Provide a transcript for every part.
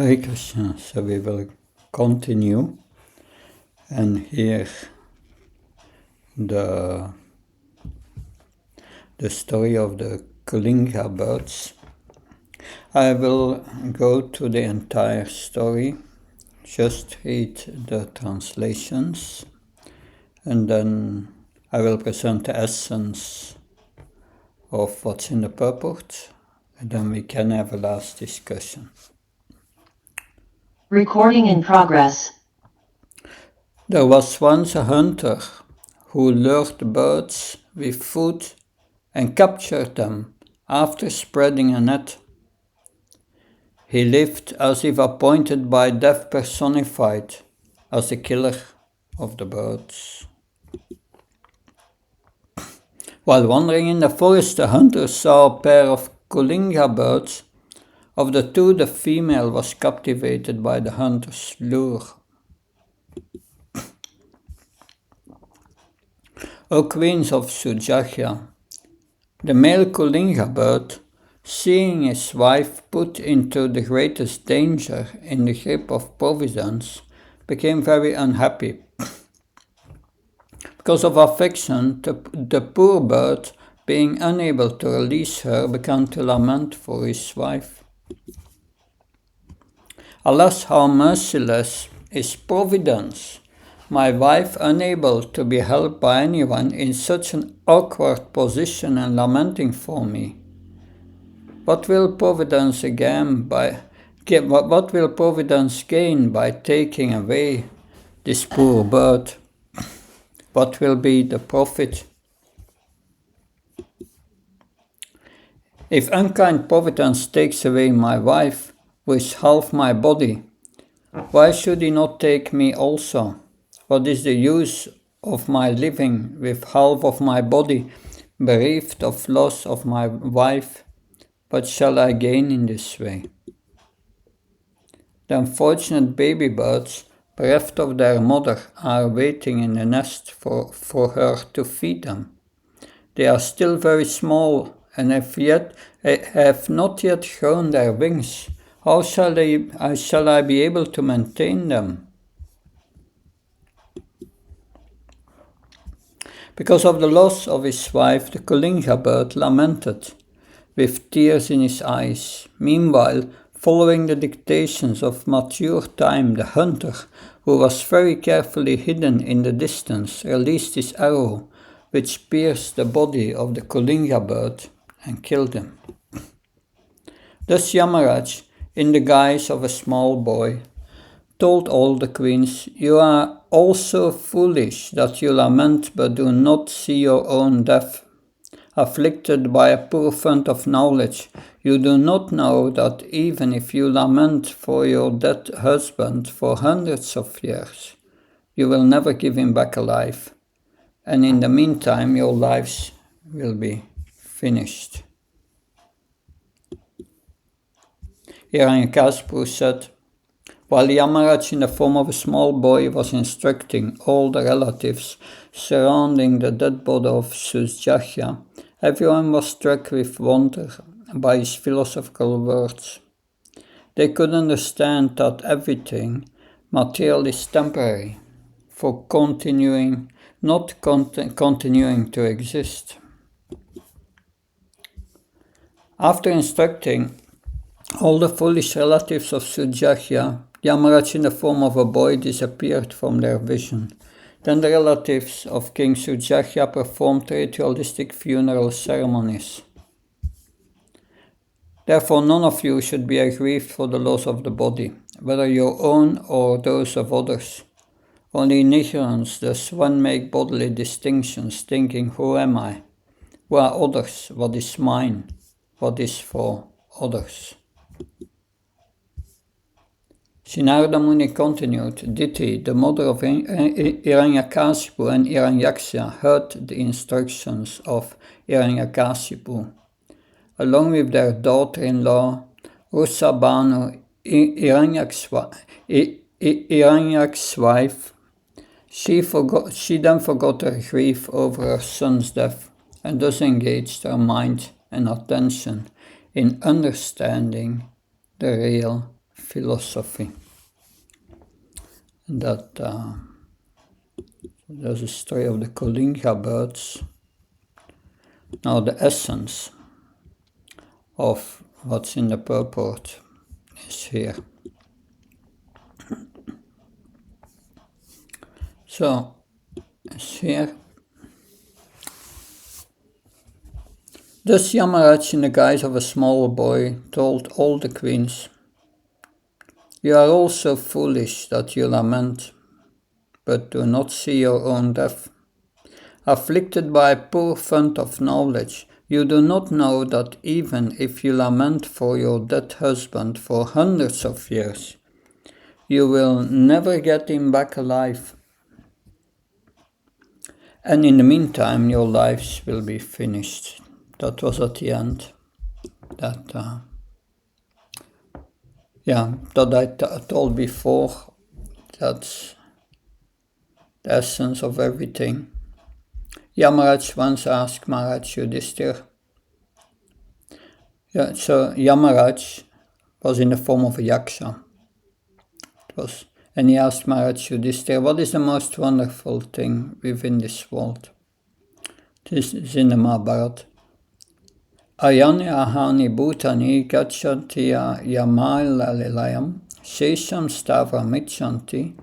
Hare Krishna. So we will continue and hear the story of the Kalinga birds. I will go to the entire story, just read the translations, and then I will present the essence of what's in the purport, and then we can have a last discussion. Recording in progress. There was once a hunter who lured birds with food and captured them after spreading a net. He lived as if appointed by death personified as the killer of the birds. While wandering in the forest, the hunter saw a pair of Kalinga birds. Of the two, the female was captivated by the hunter's lure. O queens of Sujahya, the male Kalinga bird, seeing his wife put into the greatest danger in the grip of Providence, became very unhappy. Because of affection, the poor bird, being unable to release her, began to lament for his wife. Alas, how merciless is Providence! My wife, unable to be helped by anyone, in such an awkward position and lamenting for me. What will Providence gain by taking away this poor bird? What will be the profit? If unkind Providence takes away my wife, who is half my body, why should he not take me also? What is the use of my living with half of my body, bereaved of loss of my wife? What shall I gain in this way? The unfortunate baby birds, bereft of their mother, are waiting in the nest for her to feed them. They are still very small and have not yet grown their wings. How shall I be able to maintain them? Because of the loss of his wife, the Kalinga bird lamented, with tears in his eyes. Meanwhile, following the dictations of mature time, the hunter, who was very carefully hidden in the distance, released his arrow, which pierced the body of the Kalinga bird and killed him. Thus Yamaraj, in the guise of a small boy, told all the queens, "You are all so foolish that you lament but do not see your own death. Afflicted by a poor fund of knowledge, you do not know that even if you lament for your dead husband for hundreds of years, you will never give him back alive, and in the meantime your lives will be finished." Hiranyakashipu said, while Yamaraj in the form of a small boy was instructing all the relatives surrounding the dead body of Sujahya, everyone was struck with wonder by his philosophical words. They could understand that everything material is temporary, for not continuing to exist. After instructing all the foolish relatives of Sujahya, Yamaraj in the form of a boy disappeared from their vision. Then the relatives of King Sujahya performed ritualistic funeral ceremonies. Therefore, none of you should be aggrieved for the loss of the body, whether your own or those of others. Only in ignorance does one make bodily distinctions, thinking, who am I? Who are others? What is mine? What is for others? Narada Muni continued, Diti, the mother of Hiranyakashipu and Hiranyaksha, heard the instructions of Hiranyakashipu. Along with their daughter-in-law, Rusabhanu, Hiranyak's wife, she then forgot her grief over her son's death and thus engaged her mind and attention in understanding the real philosophy. That there's a story of the Kalinga birds. Now the essence of what's in the purport is here. So, it's here. Thus Yamaraj, in the guise of a small boy, told all the queens, "You are all so foolish that you lament, but do not see your own death. Afflicted by a poor fund of knowledge, you do not know that even if you lament for your dead husband for hundreds of years, you will never get him back alive. And in the meantime, your lives will be finished." That was at the end. That I told before. That's the essence of everything. Yamaraj once asked Maharaj Yudhishthira. So Yamaraj was in the form of a yaksha. And he asked Maharaj Yudhishthira, "What is the most wonderful thing within this world?" This is in the Mahabharata. Ayani ahani bhutani gachantiya yamailalayam shesham stavra michanti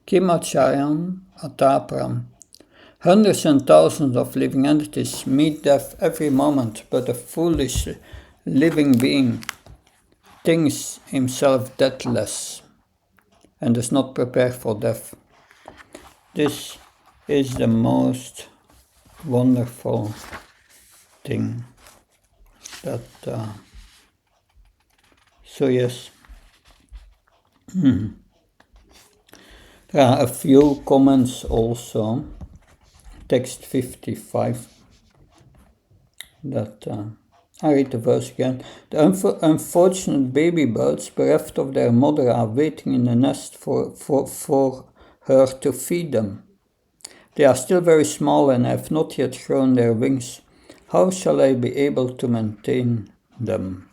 kimacharyam atapram. Hundreds and thousands of living entities meet death every moment, but a foolish living being thinks himself deathless and does not prepare for death. This is the most wonderful thing. So yes, there are a few comments also. Text 55. I read the verse again. "The unfortunate baby birds bereft of their mother are waiting in the nest for her to feed them. They are still very small and have not yet grown their wings. How shall I be able to maintain them?"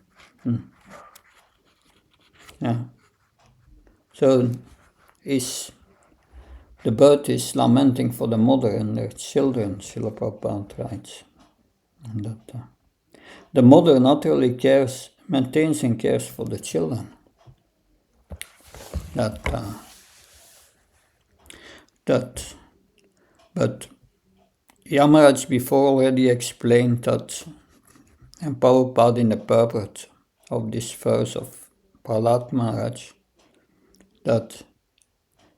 So the bird is lamenting for the mother and their children, Srila Prabhupada writes. The mother not only maintains and cares for the children. But Yamaraj before already explained that, and Prabhupada in the purport of this verse of Prahlad Maharaj, that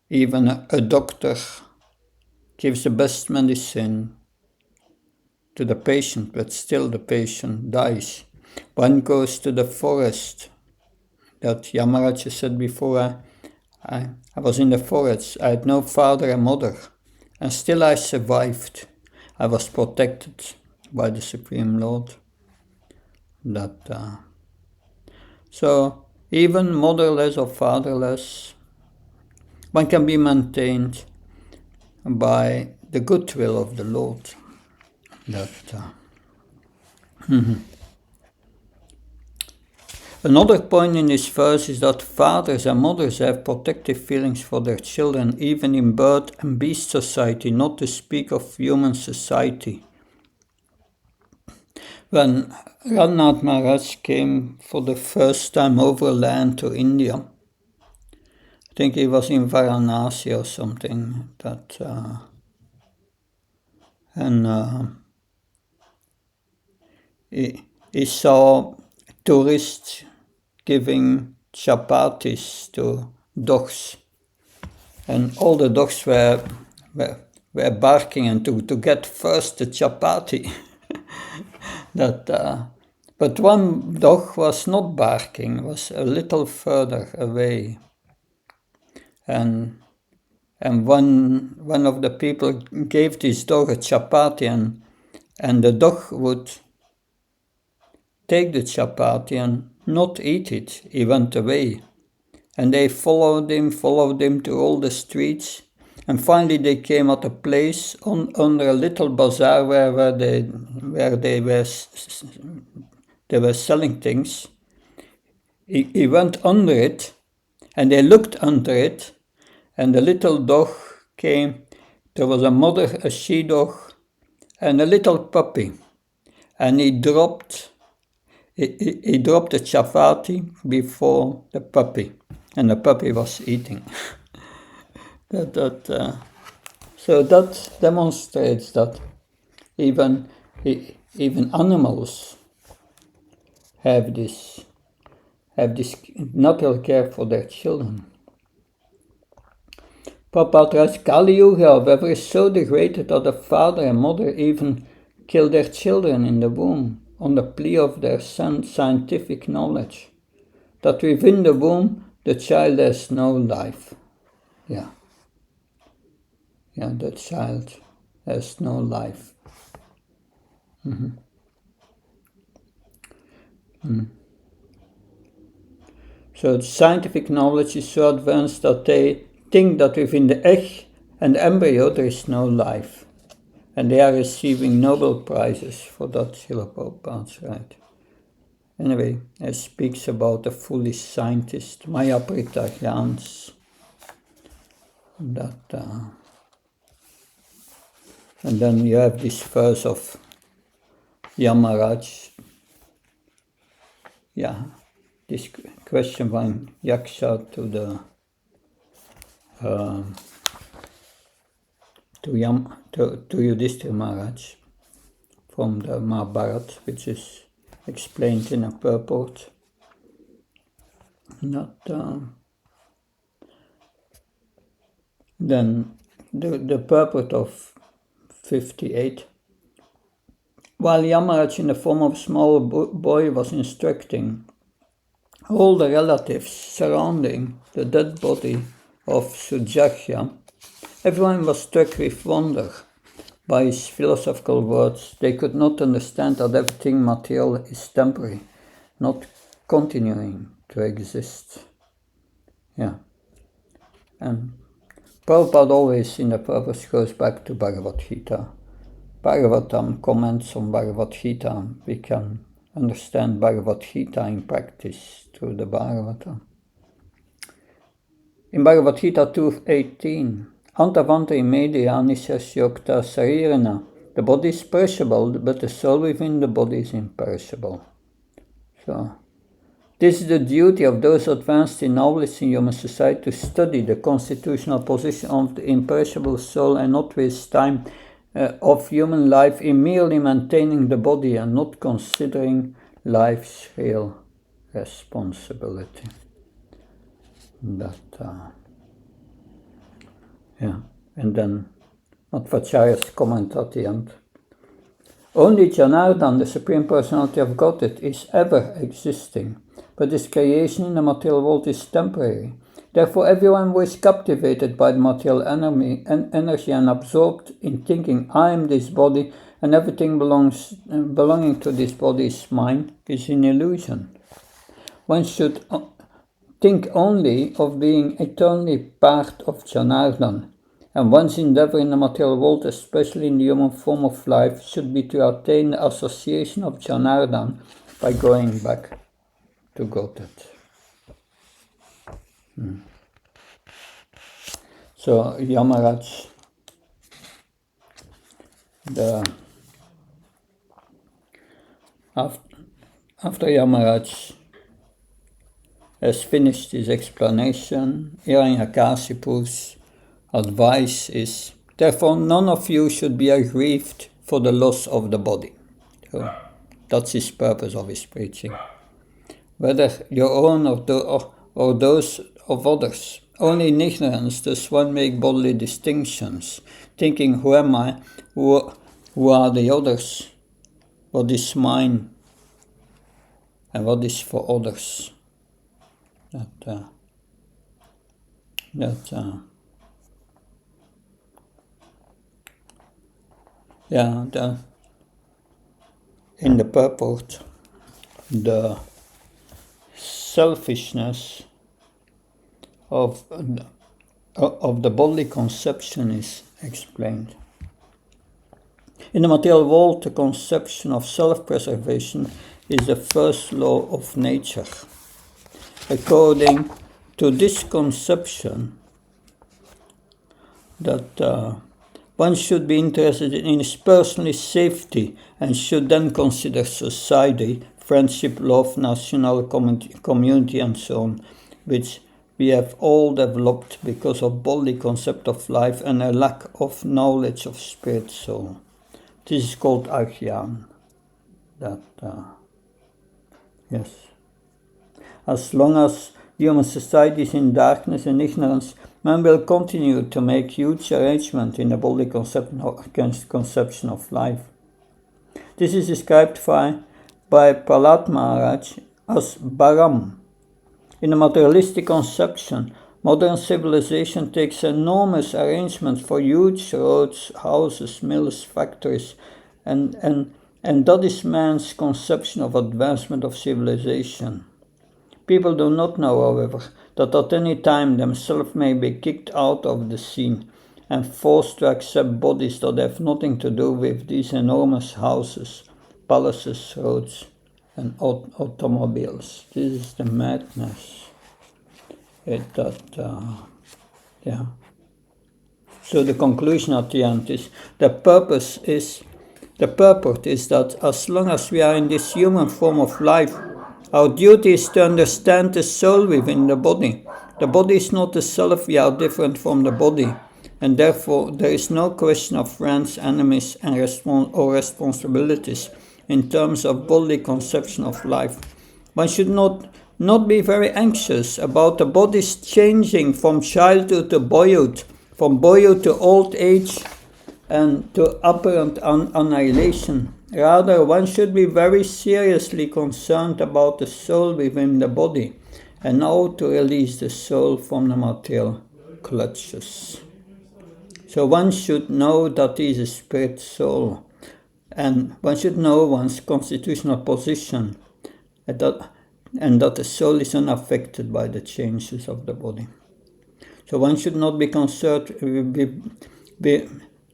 even a doctor gives the best medicine to the patient, but still the patient dies. One goes to the forest, that Yamaraj said before, I was in the forest, I had no father and mother, and still I survived. I was protected by the Supreme Lord. So even motherless or fatherless, one can be maintained by the goodwill of the Lord. Another point in this verse is that fathers and mothers have protective feelings for their children, even in bird and beast society, not to speak of human society. When Raghunath Maharaj came for the first time overland to India, I think he was in Varanasi or something, he saw tourists giving chapatis to dogs, and all the dogs were barking and to get first the chapati. But one dog was not barking, was a little further away, and one of the people gave this dog a chapati, and the dog would take the chapati and not eat it. He went away, and they followed him to all the streets, and finally they came at a place under a little bazaar where they were selling things. He went under it, And they looked under it, and the little dog came. There was a mother, a she-dog, and a little puppy. And he dropped the chapati before the puppy, and the puppy was eating. So that demonstrates that even animals have this natural care for their children. Papatra's Kali Yuga, however, is so degraded that the father and mother even kill their children in the womb on the plea of their scientific knowledge, that within the womb the child has no life. Yeah, the child has no life. So scientific knowledge is so advanced that they think that within the egg and the embryo there is no life. And they are receiving Nobel Prizes for that, Srila Prabhupada's right. Anyway, it speaks about the foolish scientist, Mayapur Jans. And then you have this verse of Yamaraj. Yeah, this question from Yaksha to Yudhishthira Maharaj from the Mahabharata, which is explained in a purport. Then the purport of 58. While Yamaraj in the form of a small boy was instructing all the relatives surrounding the dead body of Sujakya, everyone was struck with wonder by his philosophical words. They could not understand that everything material is temporary, not continuing to exist. Yeah. And Prabhupada always in the purpose goes back to Bhagavad Gita. Bhagavatam comments on Bhagavad Gita. We can understand Bhagavad Gita in practice through the Bhagavatam. In Bhagavad Gita 2.18, Antavanta media yokta sarirana. The body is perishable, but the soul within the body is imperishable. So, this is the duty of those advanced in knowledge in human society to study the constitutional position of the imperishable soul and not waste time of human life in merely maintaining the body and not considering life's real responsibility. And then Madhvacharya's comment at the end. Only Janardhan, the Supreme Personality of Godhead, is ever existing, but his creation in the material world is temporary. Therefore, everyone who is captivated by the material energy and absorbed in thinking, I am this body and everything belonging to this body is mine, is an illusion. One should think only of being eternally part of Janardhan, and one's endeavor in the material world, especially in the human form of life, should be to attain the association of Janardhan by going back to Godhead. So Yamaraj, after Yamaraj has finished his explanation, Hiranyakashipu's advice is, therefore none of you should be aggrieved for the loss of the body. So that's his purpose of his preaching. Whether your own or those of others. Only in ignorance does one make bodily distinctions, thinking, who am I, who are the others, what is mine, and what is for others. In the purport, the selfishness of the bodily conception is explained. In the material world, the conception of self-preservation is the first law of nature. According to this conception that one should be interested in his personal safety and should then consider society, friendship, love, national community, and so on, which we have all developed because of bodily concept of life and a lack of knowledge of spirit soul. This is called Ajnana. Yes. As long as human society is in darkness and ignorance, man will continue to make huge arrangements in the bodily conception of life. This is described by Prahlad Maharaj as Bharam. In the materialistic conception, modern civilization takes enormous arrangements for huge roads, houses, mills, factories, and that is man's conception of advancement of civilization. People do not know, however, that at any time themselves may be kicked out of the scene and forced to accept bodies that have nothing to do with these enormous houses, palaces, roads, and automobiles. This is the madness. So the conclusion at the end is the purport is that as long as we are in this human form of life, our duty is to understand the soul within the body. The body is not the self, we are different from the body, and therefore there is no question of friends, enemies, and responsibilities in terms of bodily conception of life. One should not be very anxious about the body's changing from childhood to boyhood, from boyhood to old age, and to apparent annihilation. Rather, one should be very seriously concerned about the soul within the body and how to release the soul from the material clutches. So one should know that he is a spirit soul, and one should know one's constitutional position, and that the soul is unaffected by the changes of the body. So one should not be concerned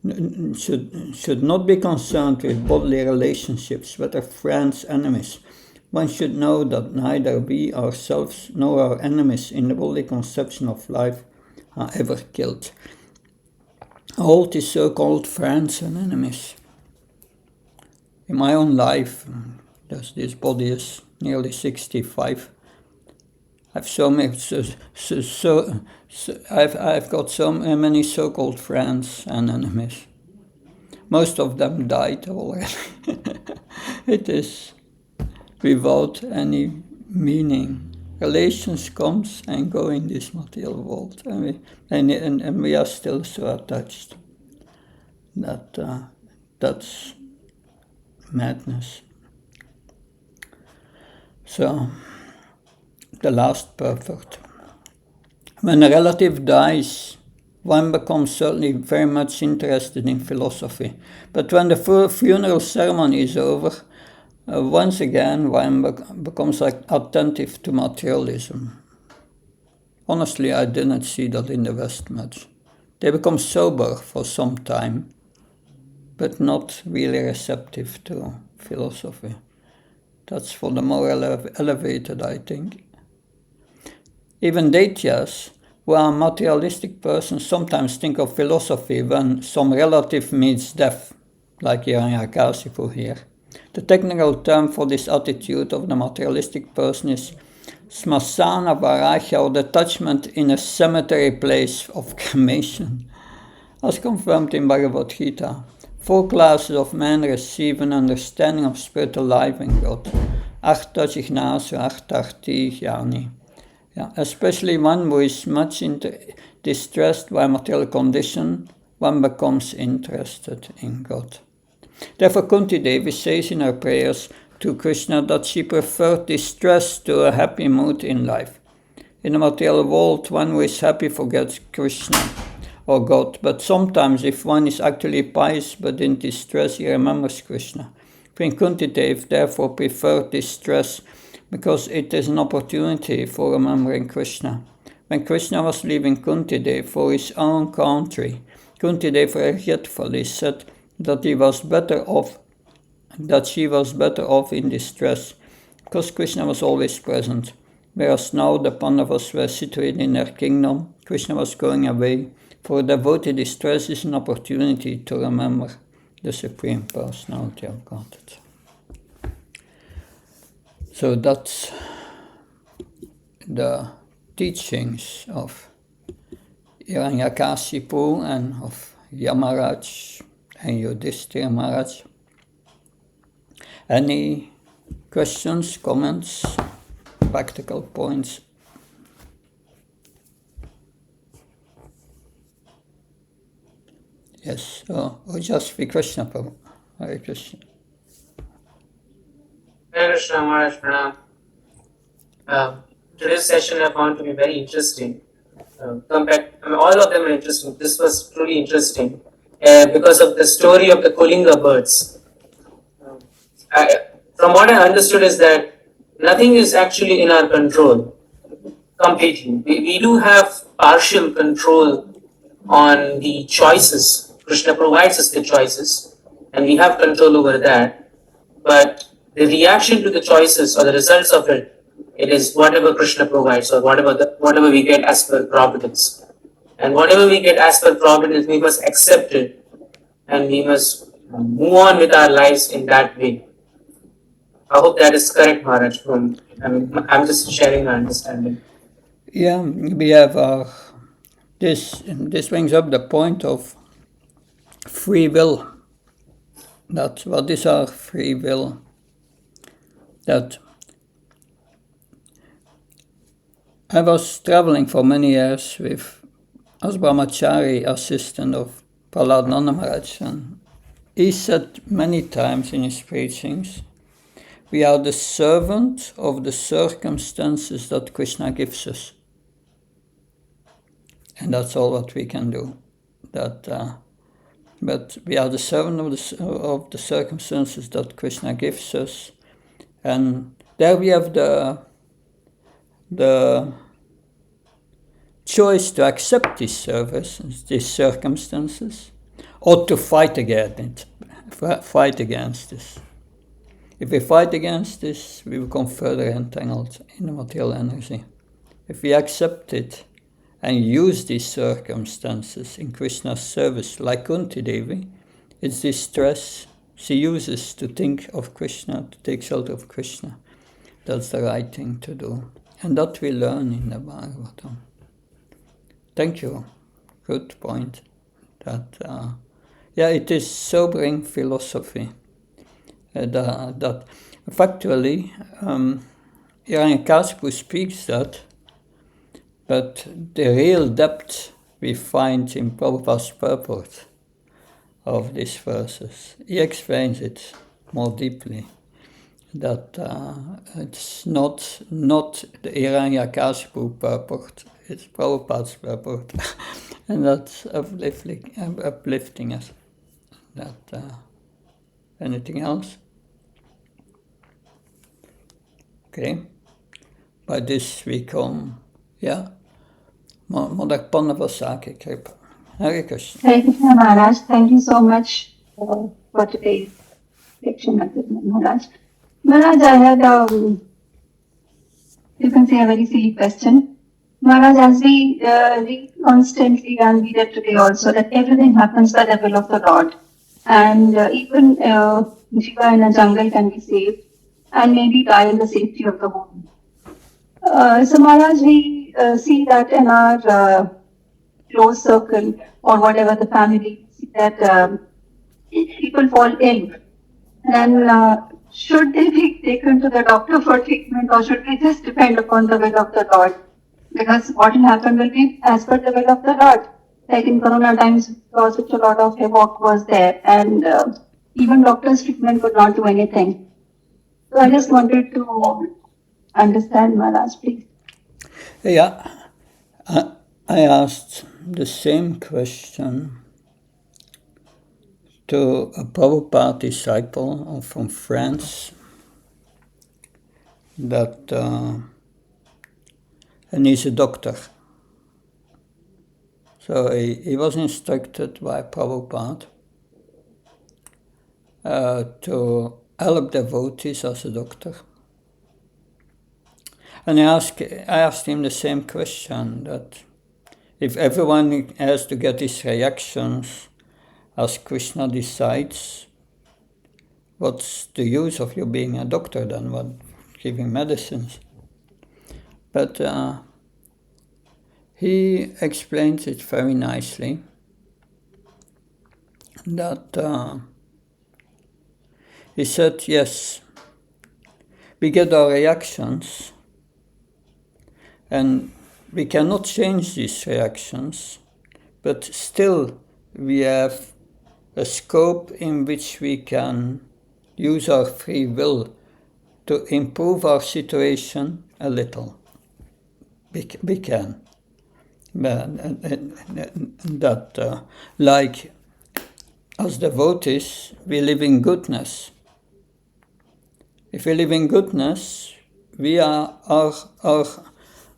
should not be concerned with bodily relationships, whether friends, enemies. One should know that neither we ourselves nor our enemies in the bodily conception of life are ever killed. All these so-called friends and enemies. In my own life, this body is nearly 65. I've got so many so-called friends and enemies. Most of them died already. It is without any meaning. Relations comes and go in this material world, and we are still so attached. That's madness. So, the last perfect. When a relative dies, one becomes certainly very much interested in philosophy. But when the funeral ceremony is over, once again one becomes attentive to materialism. Honestly, I didn't see that in the West much. They become sober for some time, but not really receptive to philosophy. That's for the more elevated, I think. Even Daityas, who are materialistic persons, sometimes think of philosophy when some relative meets death, like Hiranyakasipu here. The technical term for this attitude of the materialistic person is smasana varagya, or detachment in a cemetery place of cremation. As confirmed in Bhagavad Gita, 4 classes of men receive an understanding of spiritual life in God. Artha jignasu, artharti jnani. Especially one who is much distressed by material condition, one becomes interested in God. Therefore Kunti Devi says in her prayers to Krishna that she preferred distress to a happy mood in life. In the material world, one who is happy forgets Krishna or God, but sometimes if one is actually pious but in distress, he remembers Krishna. Queen Kunti Devi therefore preferred distress because it is an opportunity for remembering Krishna. When Krishna was leaving Kunti Devi for his own country, Kunti Devi regretfully said that she was better off in distress, because Krishna was always present. whereas now the Pandavas were situated in their kingdom, Krishna was going away. For a devotee, distress is an opportunity to remember the Supreme Personality of Godhead. So that's the teachings of Hiranyakashipu and of Yamaraj and Yudhishthira Maharaj. Any questions, comments, practical points? Yes, or just Sri Krishna Prabhu. Hare Krishna. Hare Krishna Maharaj Pranam. Today's session I found to be very interesting. All of them are interesting. This was truly interesting because of the story of the Kalinga birds. From what I understood is that nothing is actually in our control completely. We do have partial control on the choices. Krishna provides us the choices and we have control over that. But the reaction to the choices or the results of it, it is whatever Krishna provides or whatever we get as per providence. And whatever we get as per providence, we must accept it and we must move on with our lives in that way. I hope that is correct, Maharaj. I'm just sharing my understanding. Yeah, we have this brings up the point of free will. That what is our free will? That I was traveling for many years with as brahmachari assistant of Prahlad Nanda Maharaj, and he said many times in his preachings, we are the servant of the circumstances that Krishna gives us. And that's all what we can do. But we are the servant of the circumstances that Krishna gives us. And there we have the choice to accept these services, these circumstances, or to fight against this. If we fight against this, we become further entangled in the material energy. If we accept it and use these circumstances in Krishna's service, like Kunti Devi, it's this stress she uses to think of Krishna, to take shelter of Krishna. That's the right thing to do. And that we learn in the Bhagavatam. Thank you. Good point. That it is sobering philosophy. That factually, Hiranyakashipu speaks that, but the real depth we find in Prabhupada's purport of these verses. He explains it more deeply. That it's not the Hiranyakashipu purport, it's Prabhupada's purport. And that's uplifting us. Anything else? Okay. By this we come, Mother Pandavasaki Kripa. Hare Krishna. Hare Krishna Maharaj, thank you so much for today's section, Maharaj. Maharaj, I had you can say a very silly question. Maharaj, as we read constantly and we read today also that everything happens by the will of the Lord. And even Jiva in a jungle can be saved and maybe die in the safety of the home. So Maharaj, we see that in our close circle or whatever the family, see that people fall ill. Then should they be taken to the doctor for treatment or should we just depend upon the will of the Lord? Because what will happen will be as per the will of the Lord. Like in Corona times, because such a lot of havoc was there and even doctor's treatment could not do anything. So I just wanted to understand, Maharaj, please. Yeah, I asked the same question to a Prabhupada disciple from France and he's a doctor. So he was instructed by Prabhupada to help devotees as a doctor. And I asked him the same question, that if everyone has to get his reactions as Krishna decides, what's the use of you being a doctor then, what giving medicines? But he explains it very nicely, that he said, yes, we get our reactions, and we cannot change these reactions, but still we have a scope in which we can use our free will to improve our situation a little. We can. That, like as devotees, we live in goodness. If we live in goodness,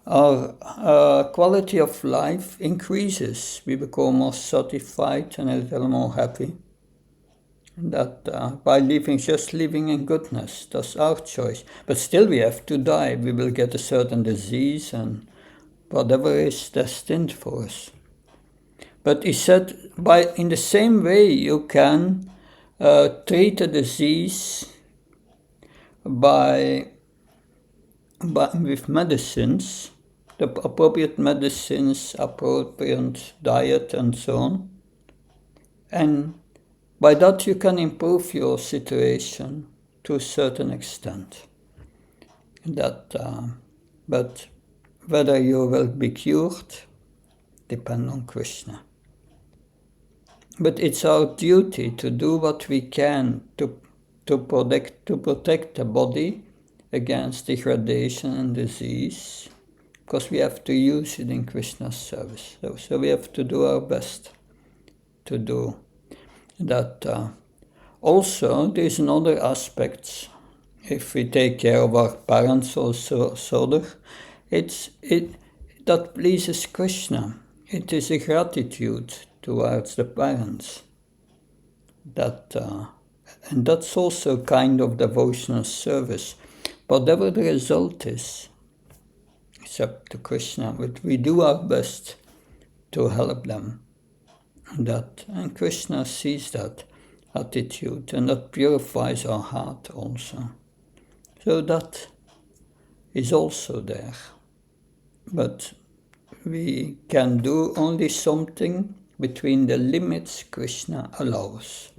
our quality of life increases. We become more satisfied and a little more happy. That by just living in goodness, that's our choice. But still we have to die. We will get a certain disease and whatever is destined for us. But he said, in the same way you can treat a disease with medicines, the appropriate medicines, appropriate diet, and so on. And by that you can improve your situation to a certain extent. But whether you will be cured depends on Krishna. But it's our duty to do what we can to protect the body against degradation and disease, because we have to use it in Krishna's service. So we have to do our best to do that. Also, there's another aspect. If we take care of our parents also, that pleases Krishna. It is a gratitude towards the parents. And that's also kind of devotional service. Whatever the result is, it's up to Krishna. But we do our best to help them. And Krishna sees that attitude, and that purifies our heart also. So that is also there. But we can do only something between the limits Krishna allows.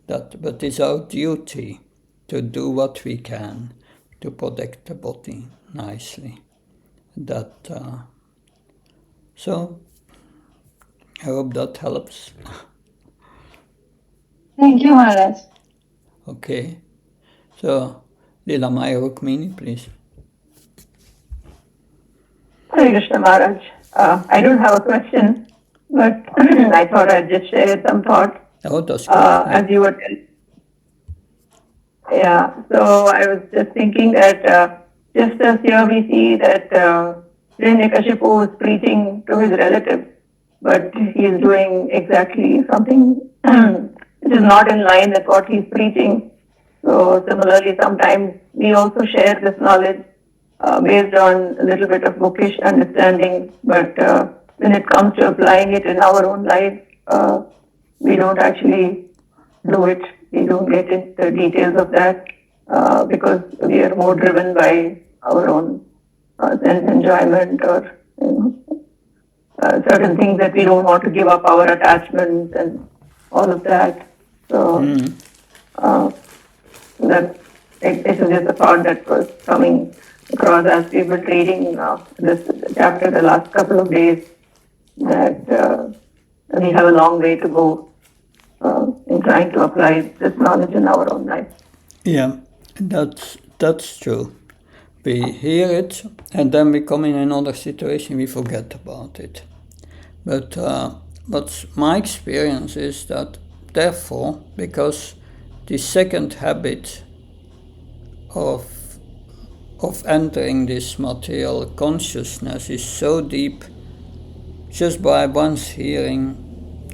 But it's our duty to do what we can to protect the body nicely. So I hope that helps. Thank you, Maharaj. Okay. So Lila Maya Rukmini, please. Hare Krishna Maharaj. I don't have a question, but I thought I'd just share some thoughts. Oh, that's good. As you were telling. Yeah, so I was just thinking that just as here we see that Hiranyakashipu is preaching to his relative, but he is doing exactly something which is not in line with what he's preaching. So similarly, sometimes we also share this knowledge based on a little bit of bookish understanding, but when it comes to applying it in our own life, we don't actually do it. We don't get into the details of that because we are more driven by our own sense enjoyment or certain things that we don't want to give up our attachments and all of that. So that it is just a thought that was coming across as we were reading this chapter the last couple of days, that we have a long way to go in trying to apply this knowledge in our own life. Yeah, that's true. We hear it, and then we come in another situation, we forget about it. But my experience is that, therefore, because the second habit of entering this material consciousness is so deep, just by once hearing,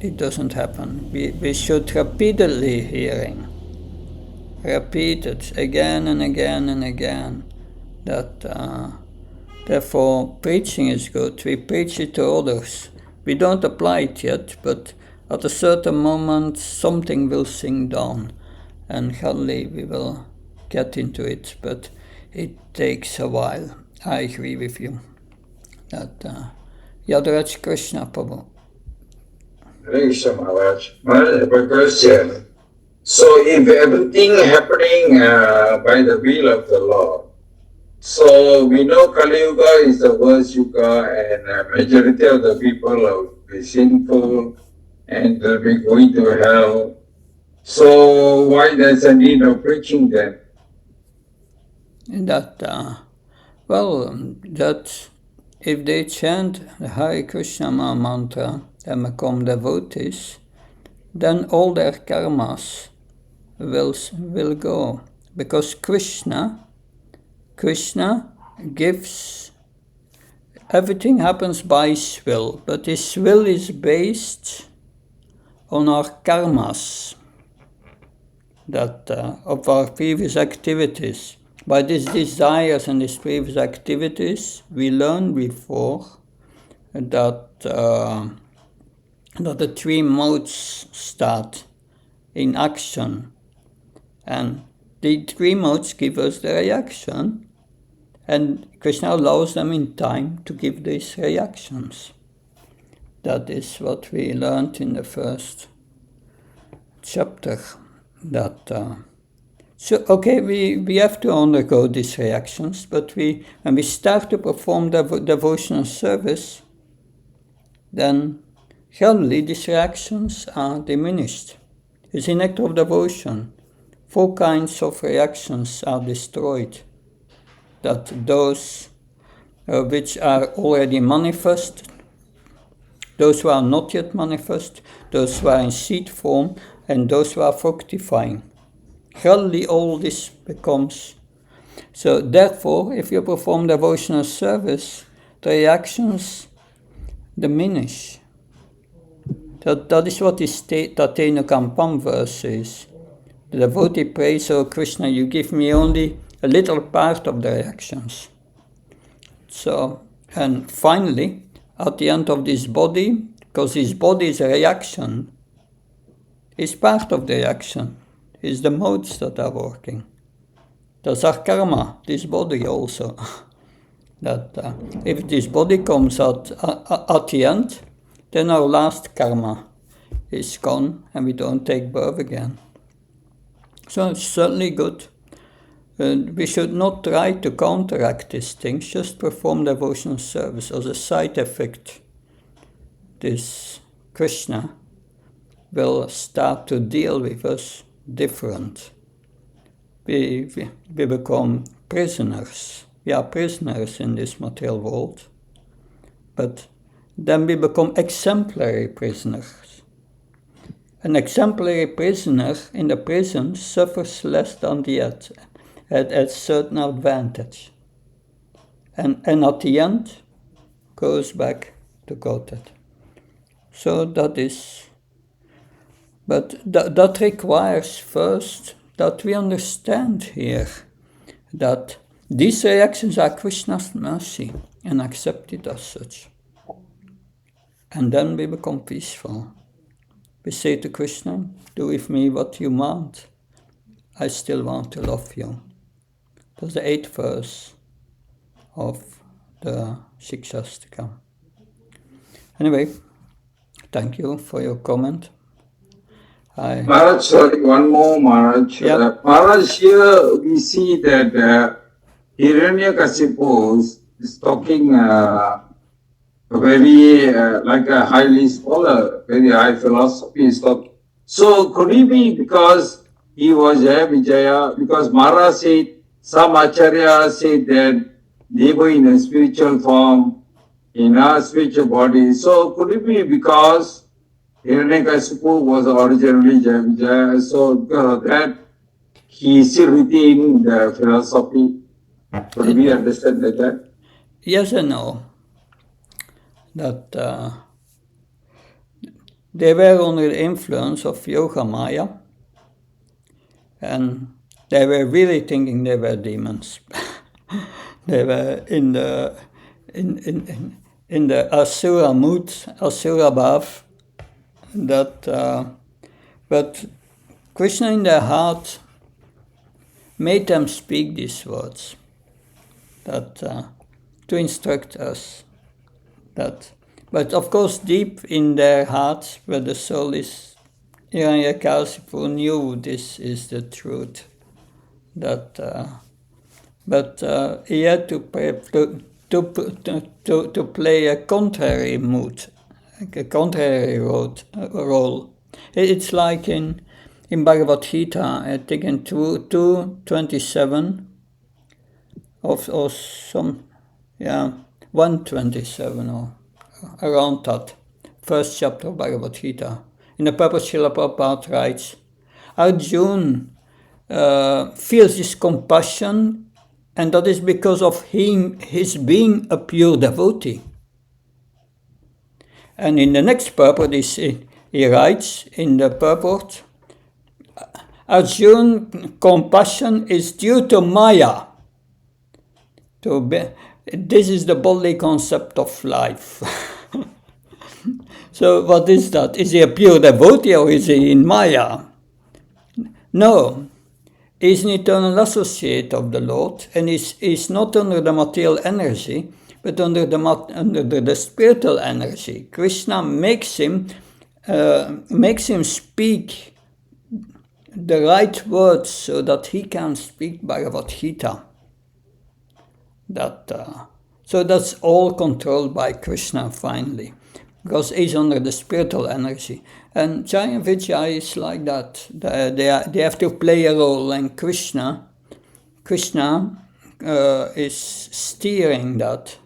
it doesn't happen. We should repeatedly hearing, repeat it again and again and again, that Therefore, preaching is good. We preach it to others. We don't apply it yet, but at a certain moment something will sink down, and gradually we will get into it, but it takes a while. I agree with you. Yadaraj Krishna Prabhu. Hare Krishna Maharaj. Maharaj, I have a question. So if everything happening by the will of the Lord, so we know Kali Yuga is the worst Yuga, and majority of the people will be sinful and they'll be going to hell. So why there's a need of preaching then? That if they chant the Hare Krishna mantra and become devotees, then all their karmas will go, because Krishna gives, everything happens by his will, but his will is based on our karmas of our previous activities. By these desires and these previous activities, we learned before that the three modes start in action, and the three modes give us the reaction, and Krishna allows them in time to give these reactions. That is what we learned in the first chapter. We have to undergo these reactions, but when we start to perform devotional service, then gradually these reactions are diminished. It's an act of devotion. 4 kinds of reactions are destroyed. That those which are already manifest, those who are not yet manifest, those who are in seed form, and those who are fructifying. Gradually all this becomes. So therefore, if you perform devotional service, the reactions diminish. That is what this Tatena Kampam verse is. The devotee prays, "Oh Krishna, you give me only a little part of the reactions." So, and finally, at the end of this body, because this body is a reaction, is part of the reaction, is the modes that are working. That's our karma, this body also. That if this body comes at the end, then our last karma is gone and we don't take birth again. So it's certainly good. We should not try to counteract these things, just perform devotional service. As a side effect, this Krishna will start to deal with us different. We become prisoners. We are prisoners in this material world, but then we become exemplary prisoners. An exemplary prisoner in the prison suffers less than the at certain advantage, and at the end goes back to Godhead. So that is, but that requires first that we understand here that these reactions are Krishna's mercy and accept it as such. And then we become peaceful. We say to Krishna, "Do with me what you want. I still want to love you." That's the 8th verse of the Shikshastakam. Anyway, thank you for your comment. Maharaj, sorry, one more, Maharaj. Yeah. Maharaj, here we see that Hiranyakasipu is talking very like a highly scholar, very high philosophy is talking. So could it be because he was Vijaya? Because Maharaj said, some Acharya said that they were in a spiritual form, in a spiritual body. So could it be because Hiranyakasipu was originally Vijaya, so because of that, he still retained the philosophy? Could we understand that? Yes and no. That they were under the influence of Yoga Maya, and they were really thinking they were demons. They were in the in the Asura mood, Asura bhav, that but Krishna in their heart made them speak these words, that to instruct us. But of course, deep in their hearts, where the soul is, Hiranyakasipu knew this is the truth. But he had to play a contrary mood, a contrary role. It's like in Bhagavad Gita, I think in 227 or some, 127 or around that, first chapter of Bhagavad Gita. In the purpose, Srila Prabhupada writes, Arjuna feels this compassion, and that is because of his being a pure devotee. And in the next purport, he writes in the purport, Arjuna compassion is due to Maya. This is the bodily concept of life. So what is that? Is he a pure devotee or is he in Maya? No. He is an eternal associate of the Lord, and is not under the material energy, but under the spiritual energy. Krishna makes him speak the right words so that he can speak Bhagavad Gita. So that's all controlled by Krishna finally, because he's under the spiritual energy. And Jaya and Vijaya is like that. They have to play a role, and Krishna is steering that,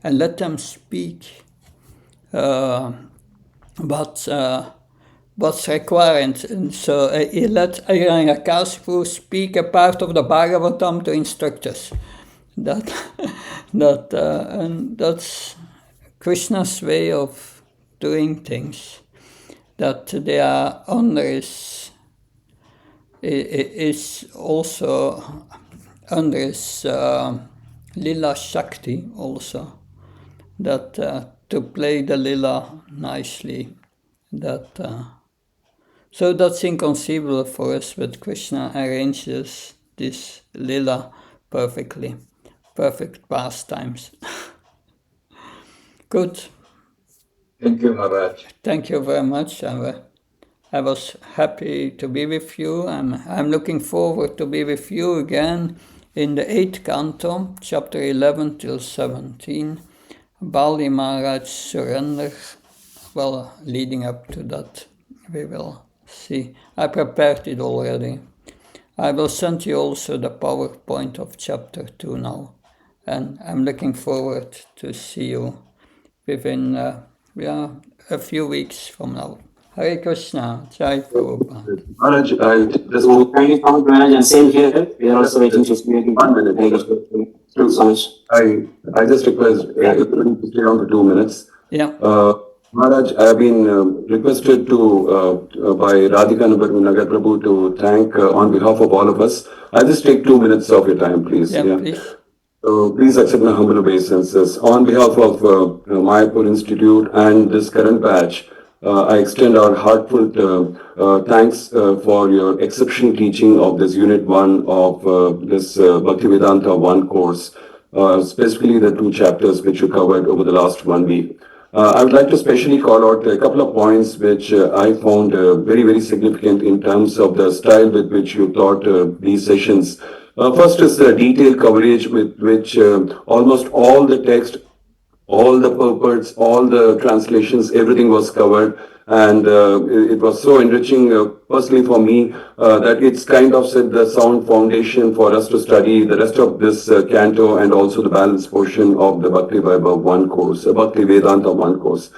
and let them speak what's required. And so he let Hiranyakasipu speak a part of the Bhagavatam to instruct us. And that's Krishna's way of doing things. That they are under is also under his Lila Shakti also, that to play the Lila nicely, so that's inconceivable for us, but Krishna arranges this Lila perfectly, perfect pastimes. Good. Thank you, Maharaj. Thank you very much. I was happy to be with you. I'm looking forward to be with you again in the 8th canto, chapter 11 till 17. Bali Maharaj surrender. Well, leading up to that, we will see. I prepared it already. I will send you also the PowerPoint of chapter 2 now. And I'm looking forward to see you within a few weeks from now. Hare Krishna, Jai Prabhupada. Maharaj, thank you so much, Maharaj, and same here. We are also waiting to speak in 1 minute. Thank you so much. I just request everybody to stay on for 2 minutes. Yeah. Maharaj, I have been requested by Radhika Nagar Prabhu to thank on behalf of all of us. I'll just take 2 minutes of your time, please. Yeah, please. So please accept my humble obeisances. On behalf of Mayapur Institute and this current batch, I extend our heartfelt thanks for your exceptional teaching of this Unit 1 of this Bhaktivedanta 1 course, specifically the 2 chapters which you covered over the last 1 week. I would like to specially call out a couple of points which I found very, very significant in terms of the style with which you taught these sessions. First is the detailed coverage with which almost all the text, all the purports, all the translations, everything was covered. And it was so enriching personally for me that it's kind of set the sound foundation for us to study the rest of this canto and also the balance portion of the Bhakti Vaibhav 1 course, Bhakti Vedanta 1 course.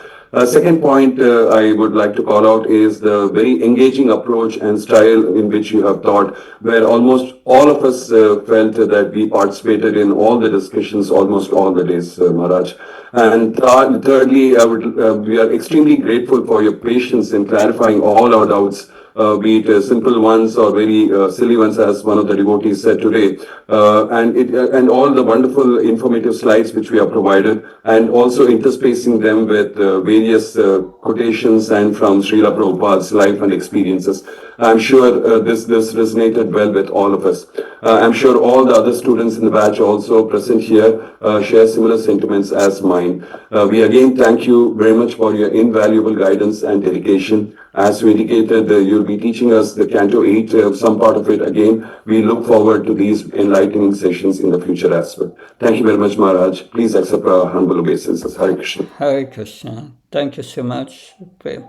Second point I would like to call out is the very engaging approach and style in which you have taught, where almost all of us felt that we participated in all the discussions almost all the days, Maharaj. And thirdly, we are extremely grateful for your patience in clarifying all our doubts be it simple ones or very silly ones, as one of the devotees said today, and all the wonderful informative slides which we have provided, and also interspacing them with various quotations and from Srila Prabhupada's life and experiences. I'm sure this resonated well with all of us. I'm sure all the other students in the batch also present here share similar sentiments as mine. We again thank you very much for your invaluable guidance and dedication. As you indicated, you'll be teaching us the Canto 8, some part of it again. We look forward to these enlightening sessions in the future as well. Thank you very much, Maharaj. Please accept our humble obeisances. Hare Krishna. Hare Krishna. Thank you so much.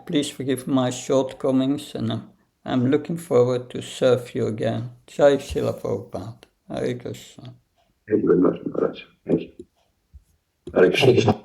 Please forgive my shortcomings, and I'm looking forward to serve you again. Jai Srila Prabhupada. Hare Krishna. Thank you very much, Maharaj. Thank you. Hare Krishna.